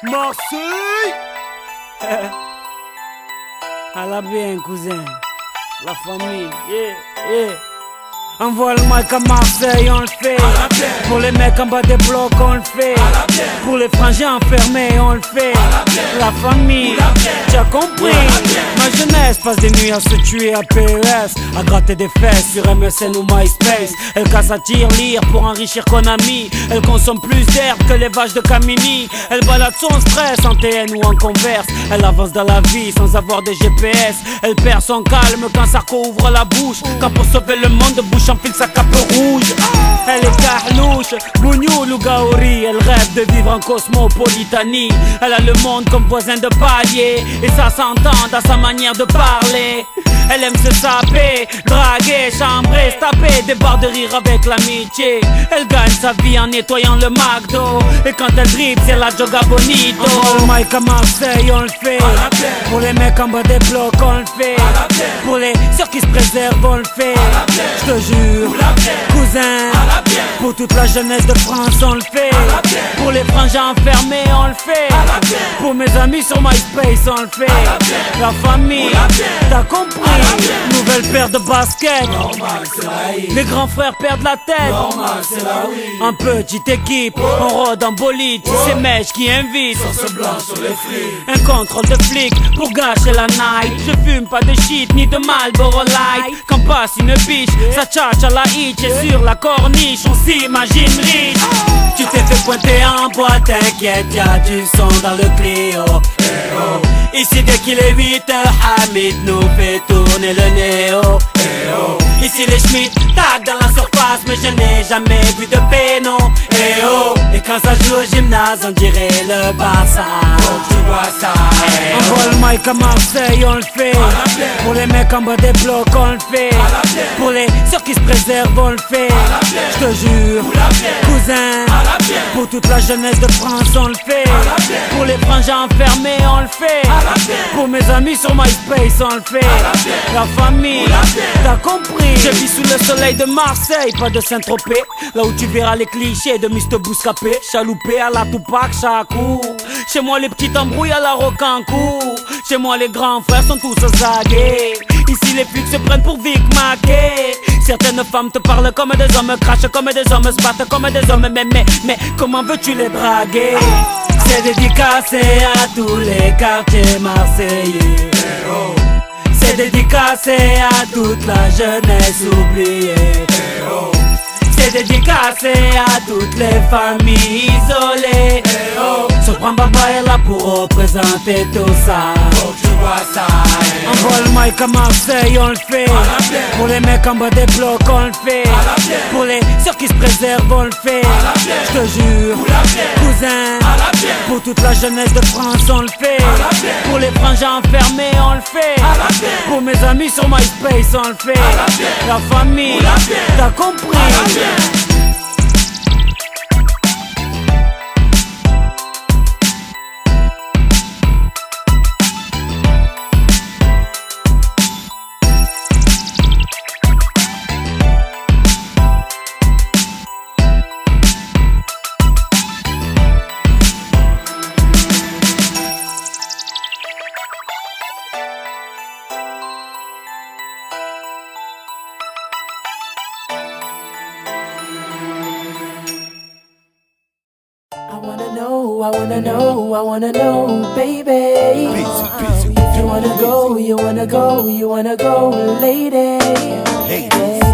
Marseille. À la bien, cousin. La famille, yeah. Envoie le mic à Marseille, on le fait. Pour les mecs en bas des blocs, on le fait. Pour les frangins enfermés, on le fait. La famille, tu as compris. Ma jeunesse passe des nuits à se tuer à PES, à gratter des fesses sur MSN ou MySpace. Elle casse à tir-lire pour enrichir Konami. Elle consomme plus d'herbe que les vaches de Camini. Elle balade son stress en TN ou en Converse. Elle avance dans la vie sans avoir de GPS. Elle perd son calme quand Sarko ouvre la bouche. Quand pour sauver le monde, Bush enfile sa cape rouge. Elle est carlouche, bougnoul ou gaori. Elle rêve de vivre en cosmopolitanie. Elle a le monde comme voisin de palier, et ça s'entend dans sa manière de parler. Elle aime se saper, draguer, chambrer, se taper des barres de rire avec l'amitié. Elle gagne sa vie en nettoyant le McDo, et quand elle dribble c'est la joga bonito. On le mic à Marseille, on le fait. Pour les mecs en bas des blocs, on le fait. Pour les sœurs qui se préservent, on le fait. Je te jure, cousin, pour toute la jeunesse de France, on le fait. Pour les frangins enfermés, on le fait. Pour mes amis sur MySpace, on le fait. La famille, t'as compris. Nouvelle paire de baskets. Les grands frères perdent la tête. En petite équipe, on rôde en bolide. C'est Mèche qui invite. Un contrôle de flic pour gâcher la night. Je fume pas de shit ni de Marlboro Light. Quand passe une biche, ça tchatche à la hitch. Et sur la corniche, on s'imagine riche. Tu t'es fait pointer en boîte, t'inquiète, y'a du son dans le Clio. Ici dès qu'il est 8h, Hamid nous fait tourner le néo. Ici les Schmitt tac dans la surface, mais je n'ai jamais vu de péno. Et quand ça joue au gymnase, on dirait le Barça. Tu vois ça. Envoie le mic à Marseille, on le fait. Pour les mecs en bas des blocs, on le fait. Pour les sœurs qui se préservent, on le fait. Je te jure, cousin, pour toute la jeunesse de France, on le fait. Pour les frangins enfermés, on le fait. Pour mes amis sur MySpace, on le fait. La famille, t'as compris. Je vis sous le soleil de Marseille, pas de Saint-Tropez. Là où tu verras les clichés de Mr. Bouscapé. Chaloupé à la Tupac, Chakou. Chez moi les petites embrouilles à la Rocancourt. Chez moi les grands frères sont tous zagués. Ici les flics se prennent pour Vic Mackey. Certaines femmes te parlent comme des hommes, crachent comme des hommes, se battent comme des hommes. Mais comment veux-tu les draguer? C'est dédicacé à tous les quartiers marseillais. C'est dédicacé à toute la jeunesse oubliée. C'est dédicacé à toutes les familles isolées. Sopran Baba est là pour représenter tout ça. Faut que tu vois ça. Envoie le mic à Marseille, on le fait. Pour les mecs en bas des blocs, on le fait. Pour les sœurs qui se préservent, on le fait. Je te jure, cousin, pour toute la jeunesse de France, on le fait. Pour les frangins enfermés, on le fait. Pour mes amis sur MySpace, on le fait. La famille, t'as compris. I wanna know, baby. You wanna go, lady.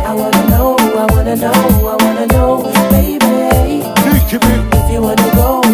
I wanna know, baby. If you wanna go.